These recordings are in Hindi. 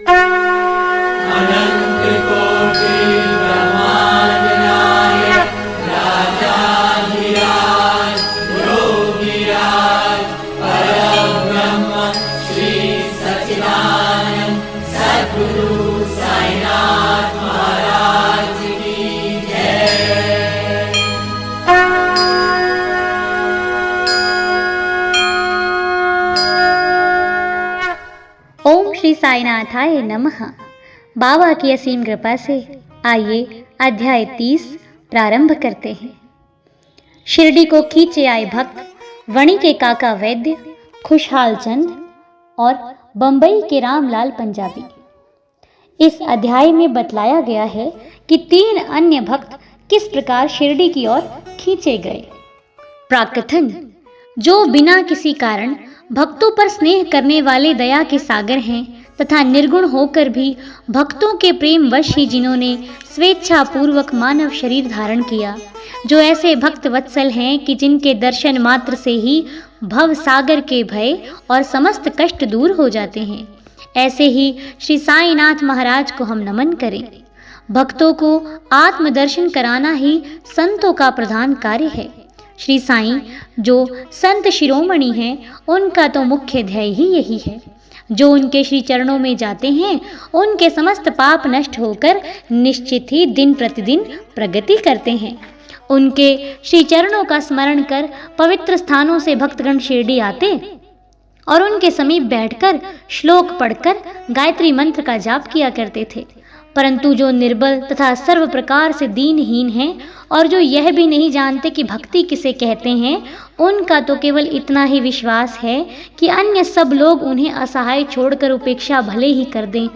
अनंत कोटि ब्रह्मांड नायक राजाधिराज योगीराज परब्रह्म श्री सच्चिदानंद सद्गुरु साईनाथ महाराज की जय। ओम श्री साईनाथाय नमः। बाबा की असीम कृपा से आइए अध्याय 30 प्रारंभ करते हैं। शिरडी को खींचे आए भक्त वणी के काका वैद्य, खुशहाल चंद और बंबई के रामलाल पंजाबी। इस अध्याय में बतलाया गया है कि 3 अन्य भक्त किस प्रकार शिरडी की ओर खींचे गए। प्राकथन: जो बिना किसी कारण भक्तों पर स्नेह करने वाले दया के सागर हैं तथा निर्गुण होकर भी भक्तों के प्रेम वश ही जिन्होंने स्वेच्छा पूर्वक मानव शरीर धारण किया, जो ऐसे भक्त वत्सल हैं कि जिनके दर्शन मात्र से ही भव सागर के भय और समस्त कष्ट दूर हो जाते हैं, ऐसे ही श्री साईनाथ महाराज को हम नमन करें। भक्तों को आत्मदर्शन कराना ही संतों का प्रधान कार्य है। श्री साईं जो संत शिरोमणि हैं, उनका तो मुख्य ध्येय ही यही है। जो उनके श्री चरणों में जाते हैं, उनके समस्त पाप नष्ट होकर निश्चित ही दिन प्रतिदिन प्रगति करते हैं। उनके श्री चरणों का स्मरण कर पवित्र स्थानों से भक्तगण शिरडी आते और उनके समीप बैठकर श्लोक पढ़कर गायत्री मंत्र का जाप किया करते थे। परंतु जो निर्बल तथा सर्व प्रकार से दीनहीन हैं और जो यह भी नहीं जानते कि भक्ति किसे कहते हैं, उनका तो केवल इतना ही विश्वास है कि अन्य सब लोग उन्हें असहाय छोड़कर उपेक्षा भले ही कर दें,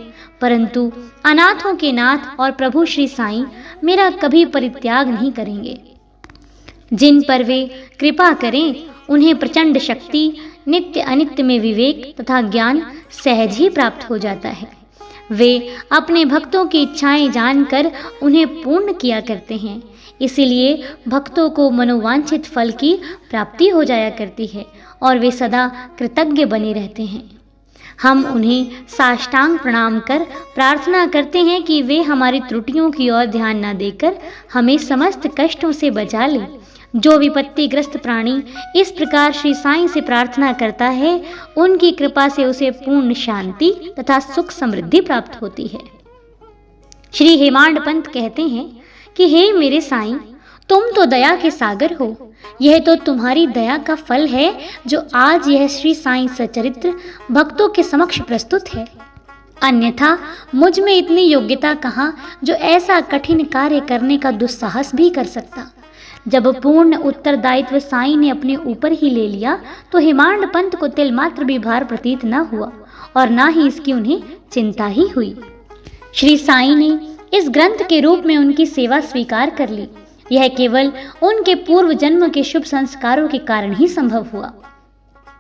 परंतु अनाथों के नाथ और प्रभु श्री साईं मेरा कभी परित्याग नहीं करेंगे। जिन पर वे कृपा करें, उन्हें प्रचंड शक्ति, नित्य अनित्य में विवेक तथा ज्ञान सहज ही प्राप्त हो जाता है। वे अपने भक्तों की इच्छाएं जानकर उन्हें पूर्ण किया करते हैं, इसीलिए भक्तों को मनोवांछित फल की प्राप्ति हो जाया करती है और वे सदा कृतज्ञ बने रहते हैं। हम उन्हें साष्टांग प्रणाम कर प्रार्थना करते हैं कि वे हमारी त्रुटियों की ओर ध्यान न देकर हमें समस्त कष्टों से बचा लें। जो विपत्तिग्रस्त प्राणी इस प्रकार श्री साईं से प्रार्थना करता है, उनकी कृपा से उसे पूर्ण शांति तथा सुख समृद्धि प्राप्त होती है। श्री हेमांड पंत कहते हैं कि हे मेरे साईं, तुम तो दया के सागर हो। यह तो तुम्हारी दया का फल है जो आज यह श्री साईं सचरित्र भक्तों के समक्ष प्रस्तुत है। अन्यथा मुझ में इतनी योग्यता कहाँ जो ऐसा कठिन कार्य करने का दुस्साहस भी कर सकता। जब पूर्ण उत्तरदायित्व साईं ने अपने ऊपर ही ले लिया तो हेमांड पंत को तिल मात्र भी भार प्रतीत न हुआ और न ही इसकी उन्हें चिंता ही हुई। श्री साईं ने इस ग्रंथ के रूप में उनकी सेवा स्वीकार कर ली। यह केवल उनके पूर्व जन्म के शुभ संस्कारों के कारण ही संभव हुआ,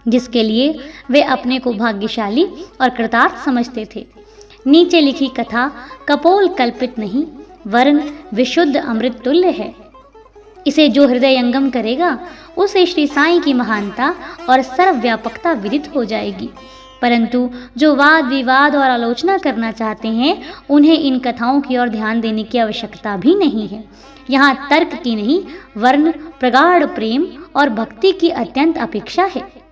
जिसके लिए वे अपने को भाग्यशाली और कृतार्थ समझते थे। नीचे लिखी कथा कपोल कल्पित नहीं, वरन विशुद्ध अमृत तुल्य है। इसे जो हृदयंगम करेगा, उसे श्री साईं की महानता और सर्वव्यापकता विदित हो जाएगी। परंतु जो वाद विवाद और आलोचना करना चाहते हैं, उन्हें इन कथाओं की ओर ध्यान देने की आवश्यकता भी नहीं है। यहाँ तर्क की नहीं, वरन प्रगाढ़ प्रेम और भक्ति की अत्यंत अपेक्षा है।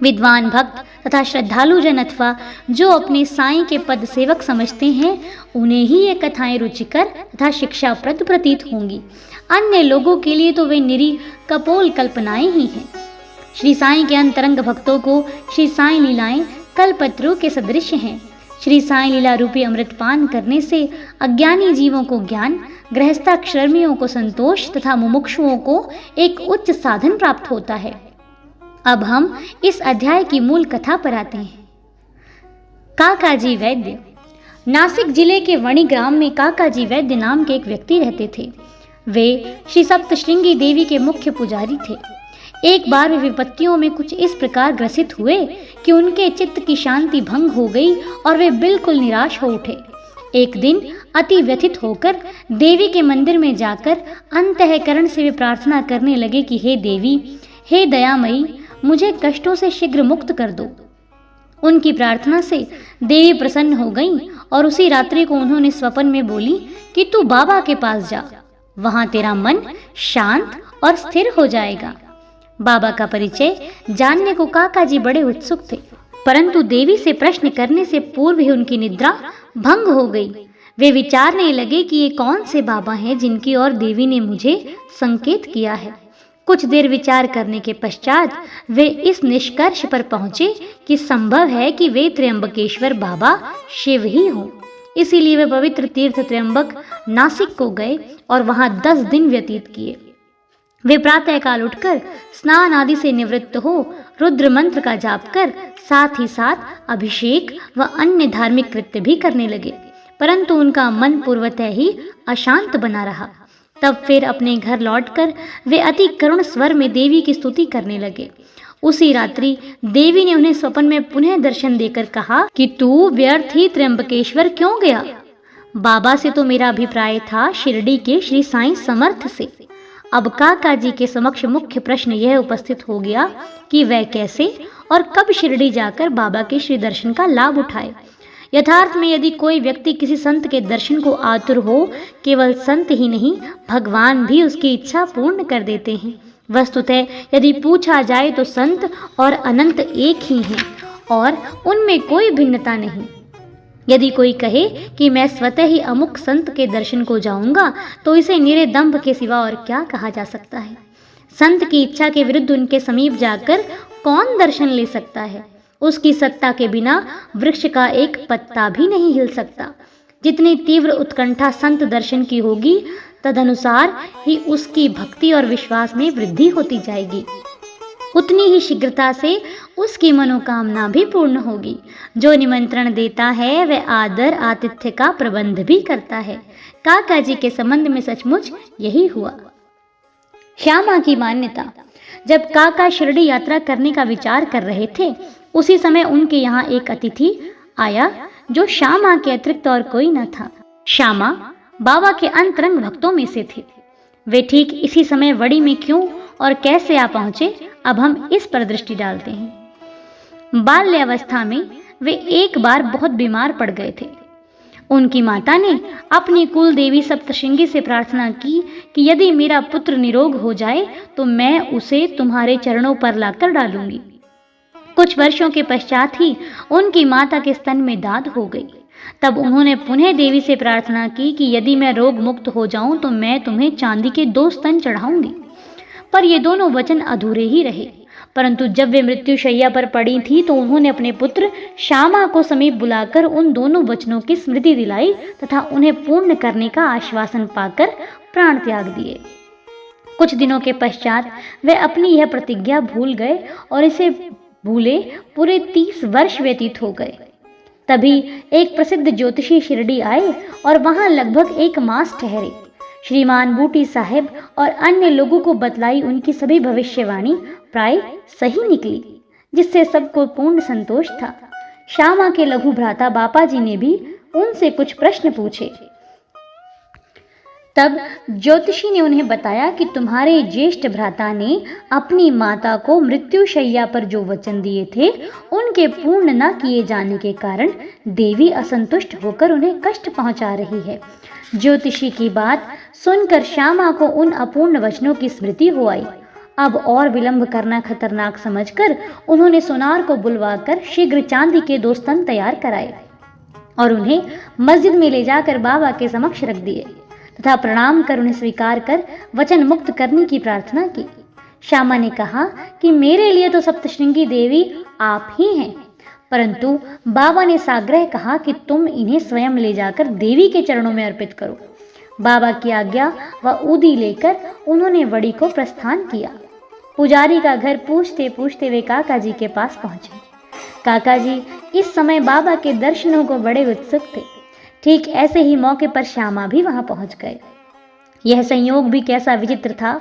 विद्वान भक्त तथा श्रद्धालु जन अथवा जो अपने साईं के पद सेवक समझते हैं, उन्हें ही ये कथाएं रुचिकर तथा शिक्षाप्रद प्रतीत होंगी। अन्य लोगों के लिए तो वे निरी कपोल कल्पनाएं ही हैं। श्री साईं के अंतरंग भक्तों को श्री साईं लीलाएं कल्पत्रु के सदृश हैं। श्री साईं लीला रूपी अमृत पान करने से अज्ञानी जीवों को ज्ञान, गृहस्थाश्रमियों को संतोष तथा मुमुक्षुओं को एक उच्च साधन प्राप्त होता है। अब हम इस अध्याय की मूल कथा पर आते हैं। काकाजी वैद्य। नासिक जिले के वणी ग्राम में काकाजी वैद्य नाम के एक व्यक्ति रहते थे। वे श्री सप्तशृंगी देवी के मुख्य पुजारी थे। एक बार वे विपत्तियों में कुछ इस प्रकार ग्रसित हुए कि उनके चित्त की शांति भंग हो गई और वे बिल्कुल निराश हो उठे। एक दिन अति व्यथित होकर देवी के मंदिर में जाकर अंतःकरण से वे प्रार्थना करने लगे कि हे देवी, हे दयामयी, मुझे कष्टों से शीघ्र मुक्त कर दो। उनकी प्रार्थना से देवी प्रसन्न हो गईं और उसी रात्रि को उन्होंने स्वप्न में बोली कि तू बाबा के पास जा, वहां तेरा मन शांत और स्थिर हो जाएगा। बाबा का परिचय जानने को काका जी बड़े उत्सुक थे, परंतु देवी से प्रश्न करने से पूर्व ही उनकी निद्रा भंग हो गई। वे विचारने लगे कि ये कौन से बाबा हैं जिनकी ओर देवी ने मुझे संकेत किया है। कुछ देर विचार करने के पश्चात वे इस निष्कर्ष पर पहुंचे कि संभव है कि वे त्र्यंबकेश्वर बाबा शिव ही हों। इसीलिए वे पवित्र तीर्थ त्र्यंबक नासिक को गए और वहां 10 दिन व्यतीत किए। वे प्रातःकाल उठकर स्नान आदि से निवृत्त हो रुद्र मंत्र का जाप कर साथ ही साथ अभिषेक व अन्य धार्मिक कृत्य भी करने लगे, परंतु उनका मन पूर्वतः ही अशांत बना रहा। तब फिर अपने घर लौटकर वे अति करुण स्वर में देवी की स्तुति करने लगे। उसी रात्रि देवी ने उन्हें स्वप्न में पुनः दर्शन देकर कहा कि तू व्यर्थ ही त्र्यंबकेश्वर क्यों गया? बाबा से तो मेरा अभिप्राय था शिरडी के श्री साईं समर्थ से। अब काका जी के समक्ष मुख्य प्रश्न यह उपस्थित हो गया कि वह कैसे और कब शिरडी जाकर बाबा के श्री दर्शन का लाभ उठाए। यथार्थ में यदि कोई व्यक्ति किसी संत के दर्शन को आतुर हो, केवल संत ही नहीं भगवान भी उसकी इच्छा पूर्ण कर देते हैं। वस्तुतः यदि पूछा जाए तो संत और अनंत एक ही हैं और उनमें कोई भिन्नता नहीं। यदि कोई कहे कि मैं स्वतः ही अमुक संत के दर्शन को जाऊंगा तो इसे निरे दंभ के सिवा और क्या कहा जा सकता है। संत की इच्छा के विरुद्ध उनके समीप जाकर कौन दर्शन ले सकता है? उसकी सत्ता के बिना वृक्ष का एक पत्ता भी नहीं हिल सकता। जितनी तीव्र उत्कंठा संत दर्शन की होगी तदनुसार ही उसकी भक्ति और विश्वास में वृद्धि होती जाएगी। उतनी ही शीघ्रता से उसकी मनोकामना भी पूर्ण होगी। जो निमंत्रण देता है वह आदर आतिथ्य का प्रबंध भी करता है। काका जी के संबंध में सचमुच यही हुआ। श्यामा की मान्यता। जब काका शिरडी यात्रा करने का विचार कर रहे थे, उसी समय उनके यहाँ एक अतिथि आया जो श्यामा के अतिरिक्त और कोई न था। श्यामा बाबा के अंतरंग भक्तों में से थे। वे ठीक इसी समय वड़ी में क्यों और कैसे आ पहुंचे, अब हम इस पर दृष्टि डालते हैं। बाल्यावस्था में वे एक बार बहुत बीमार पड़ गए थे। उनकी माता ने अपनी कुल देवी सप्तशृंगी से प्रार्थना की कि यदि मेरा पुत्र निरोग हो जाए तो मैं उसे तुम्हारे चरणों पर लाकर डालूंगी। कुछ वर्षों के पश्चात ही उनकी माता के स्तन में दाद हो गई। तब उन्होंने पुनः देवी से प्रार्थना की कि यदि मैं रोग मुक्त हो जाऊं तो मैं तुम्हें चांदी के 2 स्तन चढ़ाऊंगी। पर ये दोनों वचन अधूरे ही रहे। परंतु जब वे मृत्युशैया पर पड़ी थी तो उन्होंने अपने पुत्र श्यामा को समीप बुलाकर उन दोनों वचनों की स्मृति दिलाई तथा उन्हें पूर्ण करने का आश्वासन पाकर प्राण त्याग दिए। कुछ दिनों के पश्चात वे अपनी यह प्रतिज्ञा भूल गए और इसे भूले पूरे 30 वर्ष व्यतीत हो गए। तभी एक प्रसिद्ध ज्योतिषी शिरडी आए और वहां लगभग 1 मास ठहरे। श्रीमान बूटी साहेब और अन्य लोगों को बतलाई उनकी सभी भविष्यवाणी प्राय सही निकली, जिससे सबको पूर्ण संतोष था। श्यामा के लघु भ्राता बापा जी ने भी उनसे कुछ प्रश्न पूछे। तब ज्योतिषी ने उन्हें बताया कि तुम्हारे ज्येष्ठ भ्राता ने अपनी माता को मृत्युशैया पर जो वचन दिए थे उनके पूर्ण न किए जाने के कारण देवी असंतुष्ट होकर उन्हें कष्ट पहुंचा रही है। ज्योतिषी की बात सुनकर श्यामा को उन अपूर्ण वचनों की स्मृति हो आई। अब और विलंब करना खतरनाक समझकर उन्होंने सोनार को बुलवाकर शीघ्र चांदी के 2 स्तन तैयार कराए और उन्हें मस्जिद में ले जाकर बाबा के समक्ष रख दिए तथा प्रणाम कर उन्हें स्वीकार कर वचन मुक्त करने की प्रार्थना की। श्यामा ने कहा कि मेरे लिए तो सप्तशृंगी देवी आप ही हैं, परंतु बाबा ने साग्रह कहा कि तुम इन्हें स्वयं ले जाकर देवी के चरणों में अर्पित करो। बाबा की आज्ञा व उदी लेकर उन्होंने वड़ी को प्रस्थान किया। पुजारी का घर पूछते पूछते वे काका जी के पास पहुंचे। काका जी इस समय बाबा के दर्शनों को बड़े उत्सुक थे। ठीक ऐसे ही मौके पर श्यामा भी वहां पहुंच गए। यह संयोग भी कैसा विचित्र था।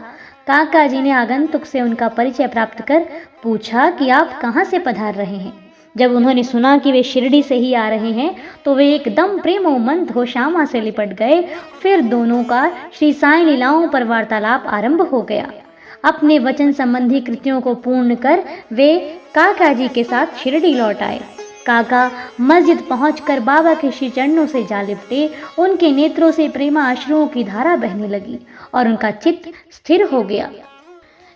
काका जी ने आगंतुक से उनका परिचय प्राप्त कर पूछा कि आप कहाँ से पधार रहे हैं। जब उन्होंने सुना कि वे शिरडी से ही आ रहे हैं तो वे एकदम प्रेमोमंद हो श्यामा से लिपट गए। फिर दोनों का श्री साईं लीलाओं पर वार्तालाप आरंभ हो गया। अपने वचन संबंधी कृत्यों को पूर्ण कर वे काका जी के साथ शिरडी लौट आए। काका मस्जिद पहुंचकर बाबा के श्री चरणों से जा लिपटे। उनके नेत्रों से प्रेमा अश्रुओं की धारा बहने लगी और उनका चित्त स्थिर हो गया।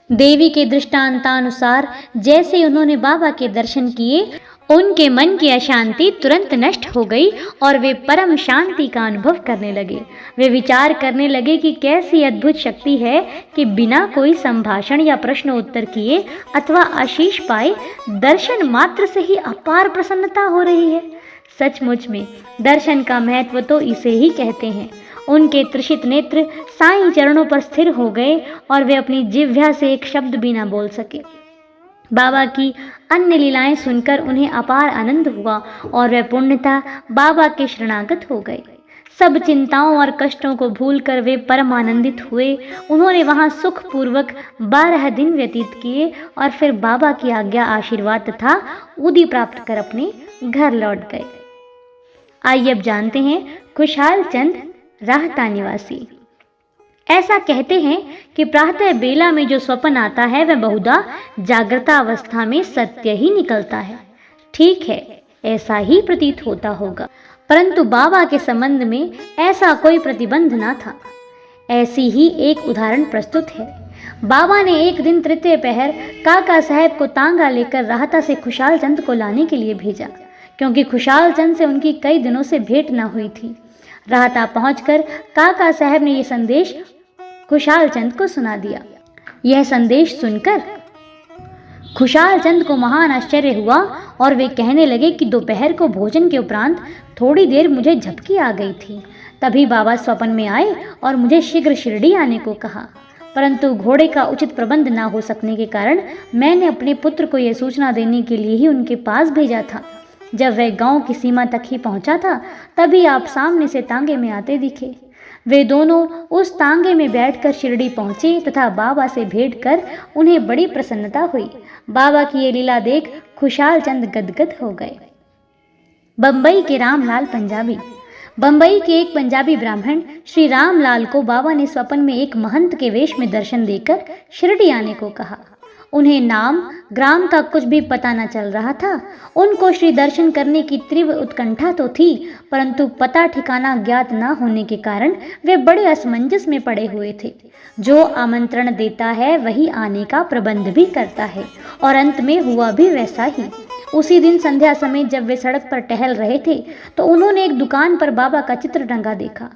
देवी के दृष्टांतानुसार जैसे उन्होंने बाबा के दर्शन किए, उनके मन की अशांति तुरंत नष्ट हो गई और वे परम शांति का अनुभव करने लगे। वे विचार करने लगे कि कैसी अद्भुत शक्ति है कि बिना कोई संभाषण या प्रश्न उत्तर किए अथवा आशीष पाए दर्शन मात्र से ही अपार प्रसन्नता हो रही है। सचमुच में दर्शन का महत्व तो इसे ही कहते हैं। उनके तृषित नेत्र साईं चरणों पर स्थिर हो गए और वे अपनी जिह्वा से एक शब्द भी न बोल सके। बाबा की अन्य लीलाएं सुनकर उन्हें अपार आनंद हुआ और वे पूर्णतः बाबा के शरणागत हो गए। सब चिंताओं और कष्टों को भूलकर वे परम आनंदित हुए। उन्होंने वहां सुखपूर्वक 12 दिन व्यतीत किए और फिर बाबा की आज्ञा, आशीर्वाद तथा उदी प्राप्त कर अपने घर लौट गए। आइए अब जानते हैं खुशहाल चंद राहता निवासी। ऐसा कहते हैं कि प्रातः बेला में जो स्वप्न आता है वह बहुधा जागृतावस्था में सत्य ही निकलता है। ठीक है, ऐसा ही प्रतीत होता होगा, परंतु बाबा के संबंध में ऐसा कोई प्रतिबंध ना था। ऐसी ही एक उदाहरण प्रस्तुत है। बाबा ने एक दिन तृतीय पहर काका साहब को तांगा लेकर राहता से खुशहाल चंद को लाने के लिए भेजा, क्योंकि खुशहाल चंद से उनकी कई दिनों से भेंट न हुई थी। राहता पहुंचकर काका साहब ने यह संदेश खुशहाल चंद को सुना दिया। यह संदेश सुनकर खुशहाल चंद को महान आश्चर्य हुआ और वे कहने लगे कि दोपहर को भोजन के उपरांत थोड़ी देर मुझे झपकी आ गई थी। तभी बाबा स्वप्न में आए और मुझे शीघ्र शिरडी आने को कहा, परंतु घोड़े का उचित प्रबंध न हो सकने के कारण मैंने अपने पुत्र को यह सूचना देने के लिए ही उनके पास भेजा था। जब वह गांव की सीमा तक ही पहुंचा था, तभी आप सामने से तांगे में आते दिखे। वे दोनों उस तांगे में बैठकर शिरडी पहुंचे तथा बाबा से भेंट कर उन्हें बड़ी प्रसन्नता हुई। बाबा की ये लीला देख खुशहाल चंद गदगद हो गए। बंबई के रामलाल पंजाबी। बंबई के एक पंजाबी ब्राह्मण श्री रामलाल को बाबा ने स्वप्न में एक महंत के वेश में दर्शन देकर शिरडी आने को कहा। उन्हें नाम ग्राम का कुछ भी पता न चल रहा था। उनको श्री दर्शन करने की तीव्र उत्कंठा तो थी, परंतु पता ठिकाना ज्ञात न होने के कारण वे बड़े असमंजस में पड़े हुए थे। जो आमंत्रण देता है वही आने का प्रबंध भी करता है, और अंत में हुआ भी वैसा ही। उसी दिन संध्या समय जब वे सड़क पर टहल रहे थे, तो उन्होंने एक दुकान पर बाबा का चित्र टंगा देखा।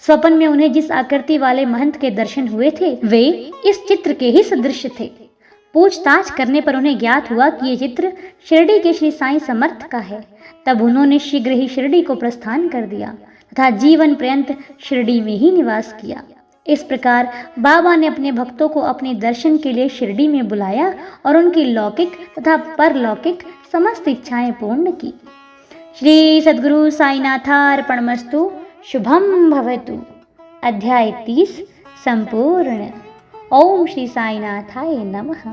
स्वप्न में उन्हें जिस आकृति वाले महंत के दर्शन हुए थे, वे इस चित्र के ही सदृश थे। पूछताछ करने पर उन्हें ज्ञात हुआ कि ये चित्र शिरडी के श्री साईं समर्थ का है। तब उन्होंने शीघ्र ही शिरडी को प्रस्थान कर दिया तथा जीवन पर्यंत शिरडी में ही निवास किया। इस प्रकार बाबा ने अपने भक्तों को अपने दर्शन के लिए शिरडी में बुलाया और उनकी लौकिक तथा परलौकिक समस्त इच्छाएं पूर्ण की। श्री सद्गुरु साईनाथार्पणमस्तु। शुभम भवतु। अध्याय 30 संपूर्ण। ओम श्री साईनाथाय नमः।